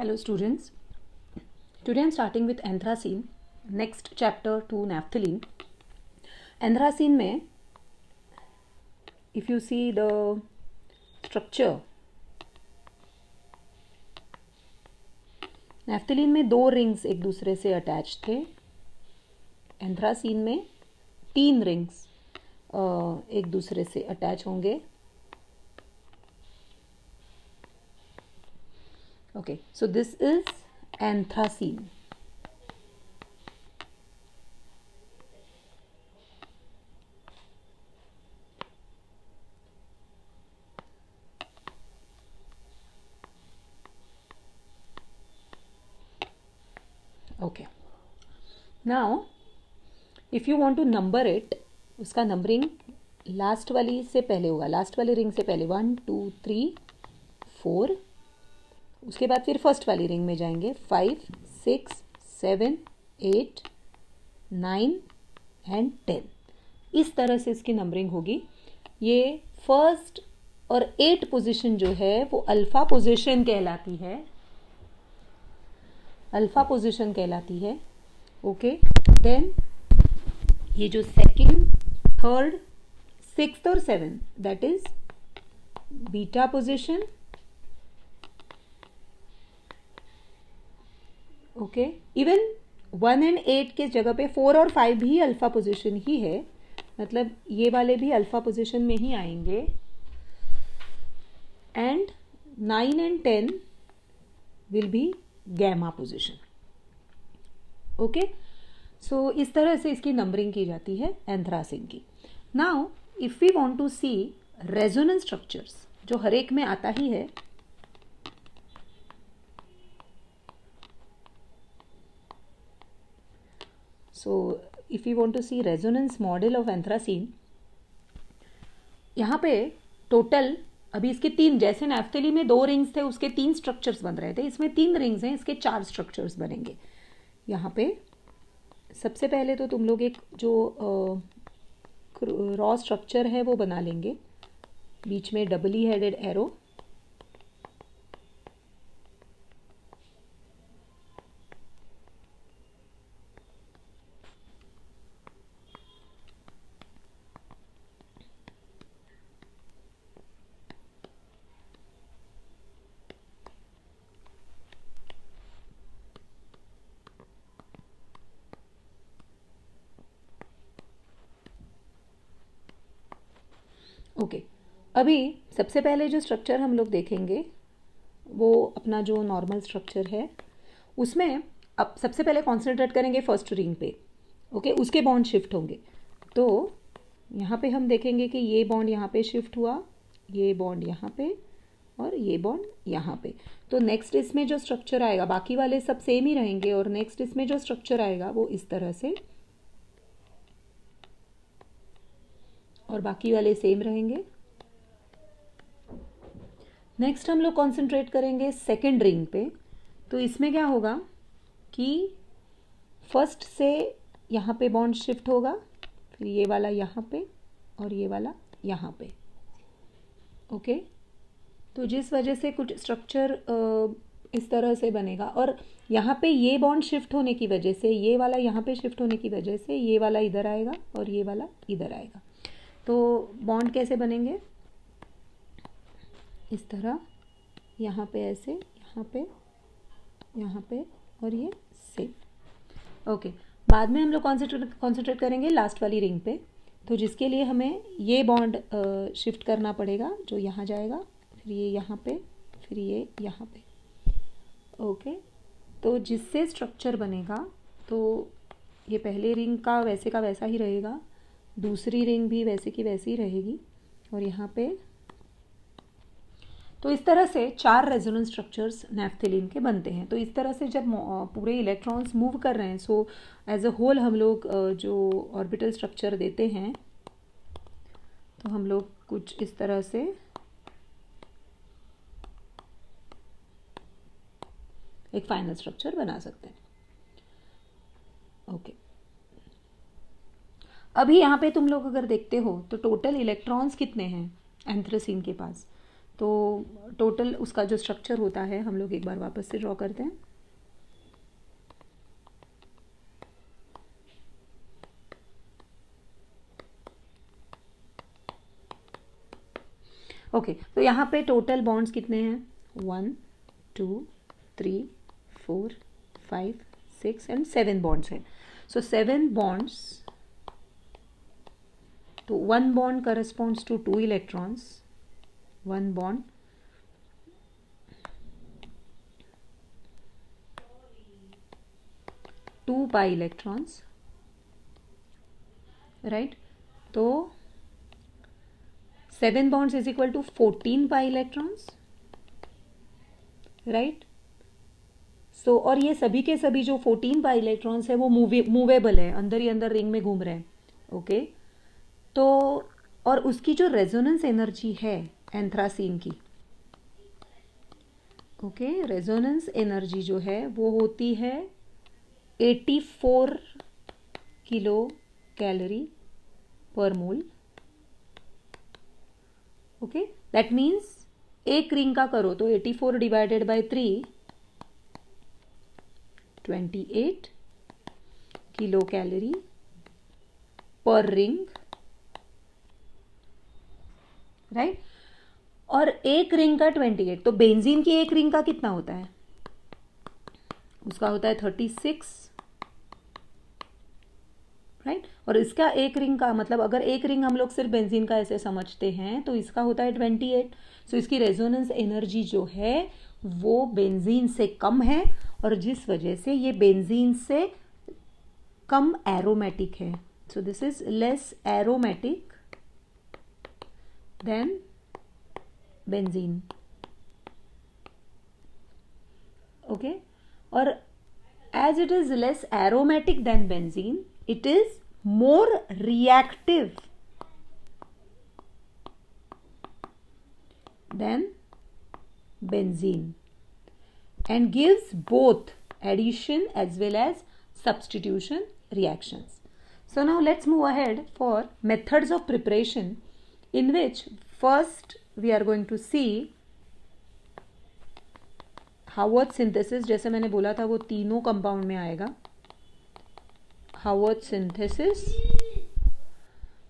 Hello students. Today I am starting with anthracene. Next chapter to naphthalene. Anthracene में if you see the structure, naphthalene में 2 rings एक दूसरे से attach थे. Anthracene में 3 rings एक दूसरे से अटैच होंगे. Okay, so this is anthracene. Okay, now if you want to number it, उसका नंबरिंग लास्ट वाली से पहले होगा. लास्ट वाली रिंग से पहले 1 2 3 4. उसके बाद फिर फर्स्ट वाली रिंग में जाएंगे 5 6 7 8 9 एंड 10. इस तरह से इसकी नंबरिंग होगी. ये फर्स्ट और 8 पोजीशन जो है वो अल्फा पोजीशन कहलाती है. अल्फा पोजीशन कहलाती है. ओके, देन ये जो सेकंड, थर्ड, सिक्स्थ और 7 that is beta position. Okay, even 1 and 8 के जगह पे 4 और 5 भी अल्फा पोजीशन ही है. मतलब ये वाले भी अल्फा पोजीशन में ही आएंगे. And 9 and 10 will be gamma position. Okay, so इस तरह से इसकी नंबरिंग की जाती है एंथ्रासीन की. Now if we want to see resonance structures, जो हर एक में आता ही है. So if we want to see resonance model of anthracene, यहाँ पे टोटल अभी इसके 3, जैसे नैफ्थेली में 2 रिंग्स थे उसके 3 स्ट्रक्चर्स बन रहे थे, इसमें 3 रिंग्स हैं, इसके 4 स्ट्रक्चर्स बनेंगे. यहाँ पे सबसे पहले तो तुम लोग एक जो रॉ स्ट्रक्चर है वो बना लेंगे. बीच में डबली हेडेड एरो. ओके, अभी सबसे पहले जो स्ट्रक्चर हम लोग देखेंगे वो अपना जो नॉर्मल स्ट्रक्चर है उसमें अब सबसे पहले कॉन्सेंट्रेट करेंगे फर्स्ट रिंग पे. ओके, उसके बॉन्ड शिफ्ट होंगे. तो यहाँ पे हम देखेंगे कि ये बॉन्ड यहाँ पे शिफ्ट हुआ, ये बॉन्ड यहाँ पे और ये बॉन्ड यहाँ पे. तो नेक्स्ट इसमें जो स्ट्रक्चर आएगा, बाकी वाले सब सेम ही रहेंगे, और नेक्स्ट इसमें जो स्ट्रक्चर आएगा वो इस तरह से, और बाकी वाले सेम रहेंगे. नेक्स्ट हम लोग कॉन्सेंट्रेट करेंगे सेकेंड रिंग पे. तो इसमें क्या होगा कि फर्स्ट से यहाँ पे बॉन्ड शिफ्ट होगा, फिर ये वाला यहाँ पे और ये वाला यहाँ पे. ओके, तो जिस वजह से कुछ स्ट्रक्चर इस तरह से बनेगा. और यहाँ पे ये बॉन्ड शिफ्ट होने की वजह से, ये वाला यहाँ पे शिफ्ट होने की वजह से ये वाला इधर आएगा और ये वाला इधर आएगा. तो बॉन्ड कैसे बनेंगे, इस तरह, यहाँ पे ऐसे, यहाँ पे और ये सेम. ओके, बाद में हम लोग कॉन्सेंट्रेट करेंगे लास्ट वाली रिंग पे. तो जिसके लिए हमें ये बॉन्ड शिफ्ट करना पड़ेगा, जो यहाँ जाएगा, फिर ये यहाँ पे, फिर ये यहाँ पे. ओके, तो जिससे स्ट्रक्चर बनेगा, तो ये पहले रिंग का वैसा ही रहेगा, दूसरी रिंग भी वैसे की वैसी ही रहेगी, और यहाँ पे. तो इस तरह से 4 रेजोनेंस स्ट्रक्चर्स नैफ्थेलीन के बनते हैं. तो इस तरह से जब पूरे इलेक्ट्रॉन्स मूव कर रहे हैं, सो एज अ होल हम लोग जो ऑर्बिटल स्ट्रक्चर देते हैं, तो हम लोग कुछ इस तरह से एक फाइनल स्ट्रक्चर बना सकते हैं. ओके, अभी यहाँ पे तुम लोग अगर देखते हो तो टोटल इलेक्ट्रॉन्स कितने हैं एंथ्रासीन के पास. तो टोटल उसका जो स्ट्रक्चर होता है हम लोग एक बार वापस से ड्रॉ करते हैं। ओके, तो यहाँ पे टोटल बॉन्ड्स कितने हैं? 1 2 3 4 5 6 एंड 7 बॉन्ड्स हैं। सो 7 बॉन्ड्स, तो 1 bond corresponds to 2 electrons, 1 bond, two pi electrons, right. तो 7 bonds is equal to 14 pi electrons, right. So और ये सभी के सभी जो 14 pi इलेक्ट्रॉन्स है वो मूवेबल है, अंदर ही अंदर रिंग में घूम रहे हैं। ओके, तो और उसकी जो रेजोनेंस एनर्जी है एंथ्रासीन की, ओके, रेजोनेंस एनर्जी जो है वो होती है 84 किलो कैलोरी पर मोल। ओके, दैट मीन्स एक रिंग का करो तो 84 डिवाइडेड बाय 3, 28 किलो कैलोरी पर रिंग, राइट। और एक रिंग का 28, तो बेंजीन की एक रिंग का कितना होता है? उसका होता है 36, राइट। और इसका एक रिंग का मतलब, अगर एक रिंग हम लोग सिर्फ बेंजीन का ऐसे समझते हैं तो इसका होता है 28। सो इसकी रेजोनेंस एनर्जी जो है वो बेंजीन से कम है, और जिस वजह से ये बेंजीन से कम एरोमेटिक है। So this is less aromatic than benzene. Okay, और as it is less aromatic than benzene, it is more reactive than benzene and gives both addition as well as substitution reactions. So now let's move ahead for methods of preparation, in which first we are going to see Haworth synthesis। जैसे मैंने बोला था वो तीनों compound में आएगा। Haworth synthesis,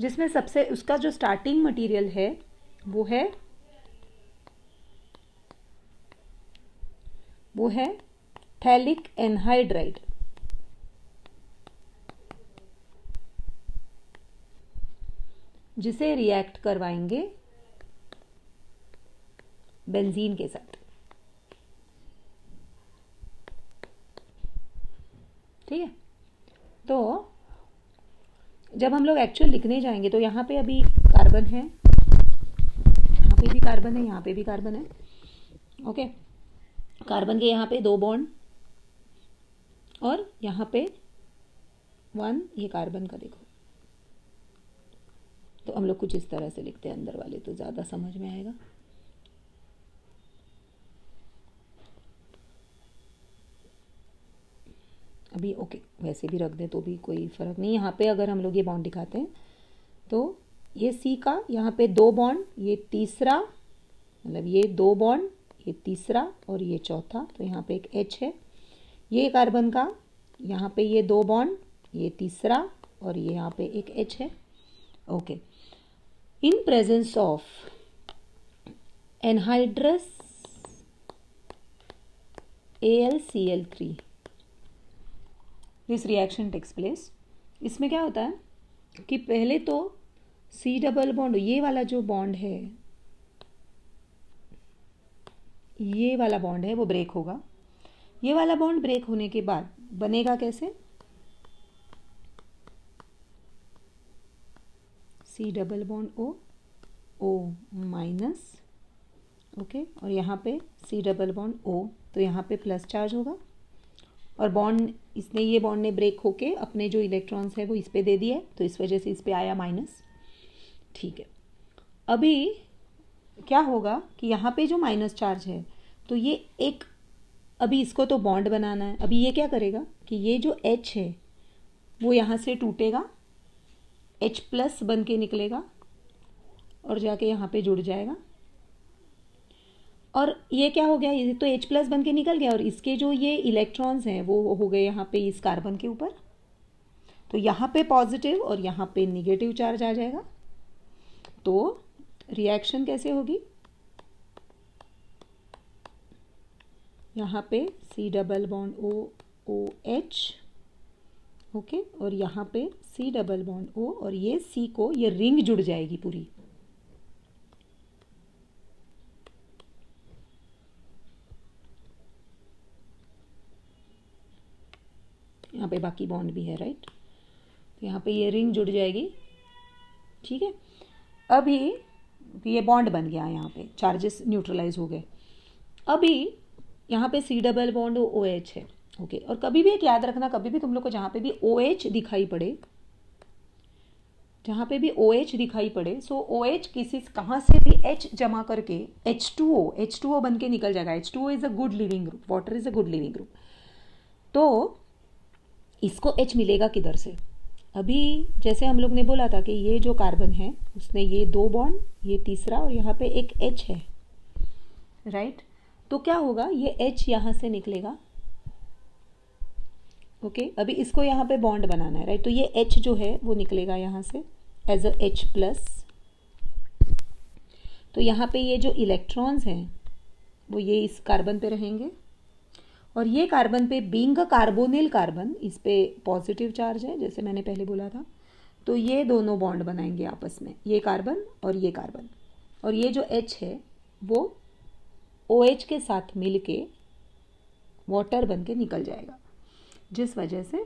जिसमें सबसे उसका जो स्टार्टिंग मटेरियल है वो है थैलिक एनहाइड्राइड, जिसे रिएक्ट करवाएंगे बेंजीन के साथ। ठीक है, तो जब हम लोग एक्चुअल लिखने जाएंगे तो यहाँ पे अभी कार्बन है, यहाँ पे भी कार्बन है, यहाँ पे भी कार्बन है। ओके, कार्बन के यहाँ पे 2 बॉन्ड, और यहाँ पे 1, ये कार्बन का देखो। तो हम लोग कुछ इस तरह से लिखते हैं अंदर वाले, तो ज़्यादा समझ में आएगा। अभी ओके, वैसे भी रख दें तो भी कोई फ़र्क नहीं। यहाँ पे अगर हम लोग ये बॉन्ड दिखाते हैं तो ये सी का यहाँ पे 2 बॉन्ड, ये तीसरा, मतलब ये 2 बॉन्ड, ये तीसरा और ये चौथा, तो यहाँ पे एक H है। ये कार्बन का यहाँ पे ये 2 बॉन्ड, ये तीसरा और ये यहाँ पे एक H है। Okay, in presence of anhydrous AlCl3 this reaction takes place. इसमें क्या होता है कि पहले तो C डबल बॉन्ड, ये वाला जो बॉन्ड है, ये वाला बॉन्ड है वो ब्रेक होगा। ये वाला बॉन्ड ब्रेक होने के बाद बनेगा कैसे? C double bond O minus, okay, और यहाँ पे C डबल बॉन्ड O, तो यहाँ पे प्लस चार्ज होगा, और बॉन्ड इसने, ये बॉन्ड ने ब्रेक होके अपने जो इलेक्ट्रॉन्स है वो इस पे दे दिए, तो इस वजह से इस पे आया माइनस। ठीक है, अभी क्या होगा कि यहाँ पे जो माइनस चार्ज है, तो ये एक, अभी इसको तो बॉन्ड बनाना है। अभी ये क्या करेगा कि ये जो H है वो यहाँ से टूटेगा, H प्लस बन के निकलेगा और जाके यहाँ पे जुड़ जाएगा। और ये क्या हो गया, ये तो H प्लस बन के निकल गया और इसके जो ये इलेक्ट्रॉन्स हैं वो हो गए यहाँ पे इस कार्बन के ऊपर। तो यहाँ पे पॉजिटिव और यहाँ पे निगेटिव चार्ज आ जाएगा। तो रिएक्शन कैसे होगी, यहाँ पे C double bond OH, okay, और यहाँ पे C डबल बॉन्ड O, और ये C को ये रिंग जुड़ जाएगी पूरी। यहाँ पे बाकी बॉन्ड भी है, राइट। तो यहाँ पे ये रिंग जुड़ जाएगी, ठीक है। अभी ये बॉन्ड बन गया, यहाँ पे चार्जेस न्यूट्रलाइज हो गए। अभी यहाँ पे C डबल बॉन्ड OH है, ओके। और कभी भी एक याद रखना, कभी भी तुम लोग को जहाँ पे भी OH दिखाई पड़े, जहाँ पे भी OH दिखाई पड़े, सो OH किसी कहाँ से भी H जमा करके H2O बन के निकल जाएगा। H2O is a good leaving group, water is a good leaving group. तो इसको H मिलेगा किधर से, अभी जैसे हम लोग ने बोला था कि ये जो कार्बन है उसने ये 2 बॉन्ड, ये तीसरा, और यहाँ पे एक H है, राइट। तो क्या होगा, ये H यहाँ से निकलेगा, ओके। अभी इसको यहाँ पे बॉन्ड बनाना है, राइट। तो ये H जो है वो निकलेगा यहाँ से एज अ H प्लस। तो यहाँ पे ये जो इलेक्ट्रॉन्स हैं वो ये इस कार्बन पे रहेंगे, और ये कार्बन पे बीइंग अ कार्बोनिल कार्बन, इस पे पॉजिटिव चार्ज है जैसे मैंने पहले बोला था। तो ये दोनों बॉन्ड बनाएंगे आपस में, ये कार्बन और ये कार्बन, और ये जो H है वो OH के साथ मिलके वाटर बन के निकल जाएगा, जिस वजह से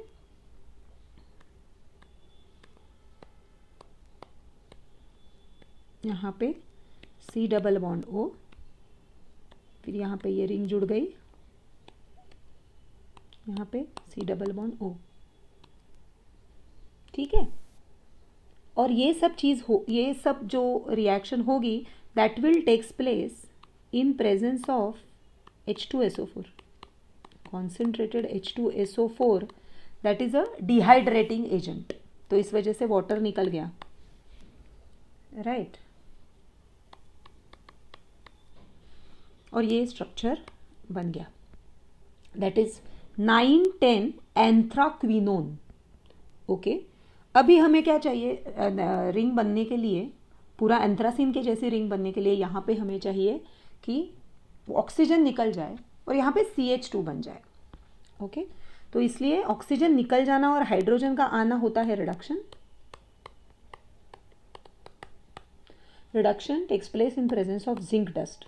यहाँ पे C डबल बॉन्ड O, फिर यहाँ पे ये रिंग जुड़ गई, यहाँ पे C डबल बॉन्ड O, ठीक है। और ये सब चीज़ हो, ये सब जो रिएक्शन होगी that will takes place in presence of H2SO4, concentrated H2SO4, that is a dehydrating agent. तो इस वजह से वाटर निकल गया, राइट। और ये स्ट्रक्चर बन गया, दैट इज 9,10 एंथ्राक्विनोन, ओके। अभी हमें क्या चाहिए, रिंग बनने के लिए, पूरा एंथ्रासीन के जैसी रिंग बनने के लिए यहाँ पे हमें चाहिए कि ऑक्सीजन निकल जाए और यहाँ पे CH2 बन जाए, ओके। तो इसलिए ऑक्सीजन निकल जाना और हाइड्रोजन का आना होता है reduction. Reduction takes place in presence of zinc dust,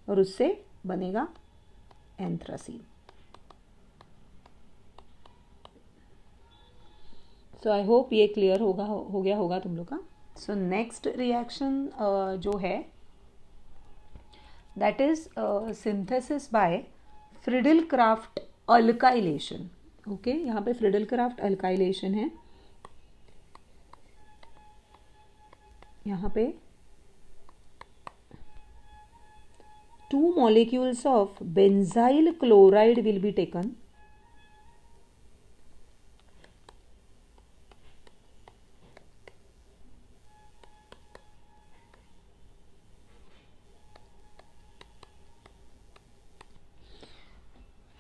और उससे बनेगा एंथ्रासीन। सो आई होप ये क्लियर हो गया होगा तुम लोग का। सो नेक्स्ट रिएक्शन जो है that is synthesis by Friedel-craft alkylation, okay. यहाँ पे फ्रिडल-क्राफ्ट अल्काइलेशन है, यहाँ पे 2 molecules of benzyl chloride will be taken,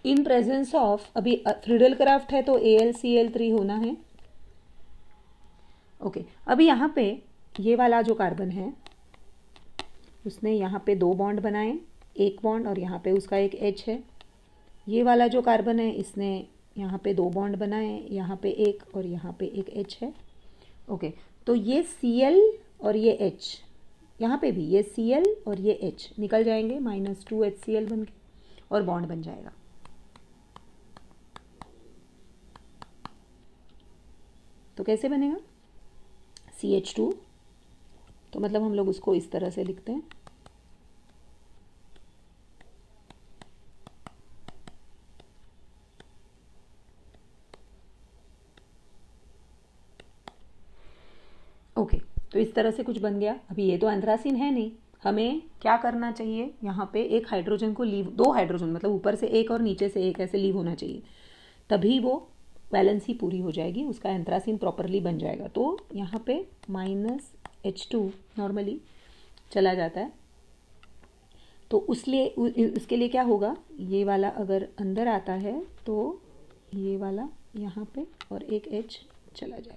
in presence of, अभी फ्रिडल-क्राफ्ट है तो AlCl3 होना है, ओके। अभी यहाँ पे ये वाला जो कार्बन है उसने यहाँ पे 2 बॉन्ड बनाए, एक बॉन्ड, और यहाँ पे उसका एक H है। ये वाला जो कार्बन है इसने यहाँ पे 2 बॉन्ड बनाए, यहाँ पे एक और यहाँ पे एक H है, ओके। तो ये Cl और ये H, यहाँ पे भी ये Cl और ये H निकल जाएंगे, -2HCl बन के, और बॉन्ड बन जाएगा। तो कैसे बनेगा CH2, तो मतलब हम लोग उसको इस तरह से लिखते हैं, ओके। तो इस तरह से कुछ बन गया। अभी ये तो एंथ्रासीन है नहीं, हमें क्या करना चाहिए, यहाँ पे एक हाइड्रोजन को लीव, 2 हाइड्रोजन मतलब ऊपर से एक और नीचे से एक ऐसे लीव होना चाहिए, तभी वो वैलेंसी पूरी हो जाएगी, उसका एंथ्रासीन प्रॉपरली बन जाएगा। तो यहाँ पे -H2 नॉर्मली चला जाता है, तो उसके लिए क्या होगा, ये वाला अगर अंदर आता है तो ये वाला यहाँ पे और एक H चला जाएगा,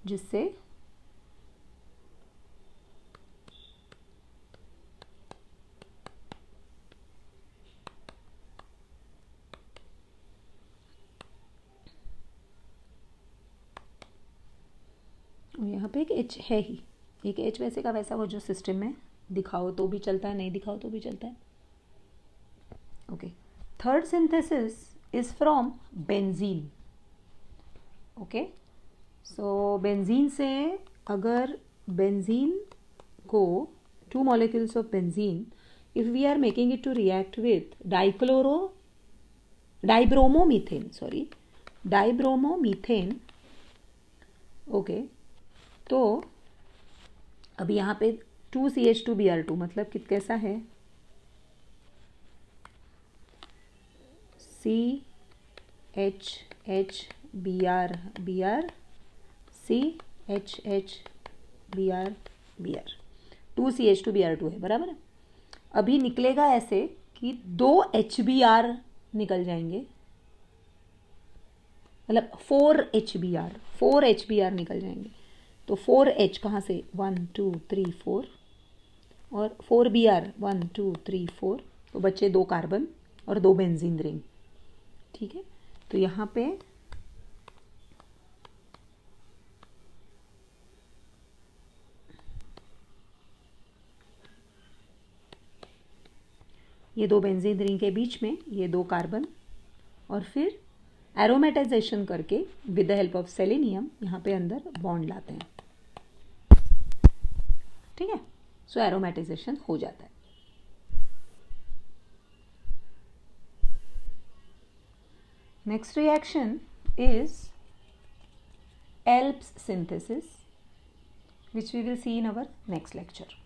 जिससे और यहाँ पे एक H है ही, एक H वैसे का वैसा वो जो सिस्टम में दिखाओ तो भी चलता है, नहीं दिखाओ तो भी चलता है। Okay, third synthesis is from benzene. Okay, so benzene से अगर बेंजीन को 2 molecules of benzene, if we are making it to react with dibromomethane, okay, तो अब यहाँ पे 2CH2Br2 मतलब कैसा है, CHHBr CHHBr 2CH2Br2 है, बराबर है। अभी निकलेगा ऐसे कि 2 HBr निकल जाएंगे, मतलब 4 HBr निकल जाएंगे। तो 4H कहाँ से, 1 2 3 4 और 4Br 1 2 3 4, तो बच्चे 2 कार्बन और 2 बेंजीन रिंग। ठीक है, तो यहाँ पे ये 2 बेंजीन रिंग के बीच में ये 2 कार्बन, और फिर एरोमेटाइजेशन करके with the help of selenium यहाँ पे अंदर बॉन्ड लाते हैं। ठीक है, सो एरोमेटाइजेशन हो जाता है। Next reaction is Alps synthesis, which we will see in our next lecture.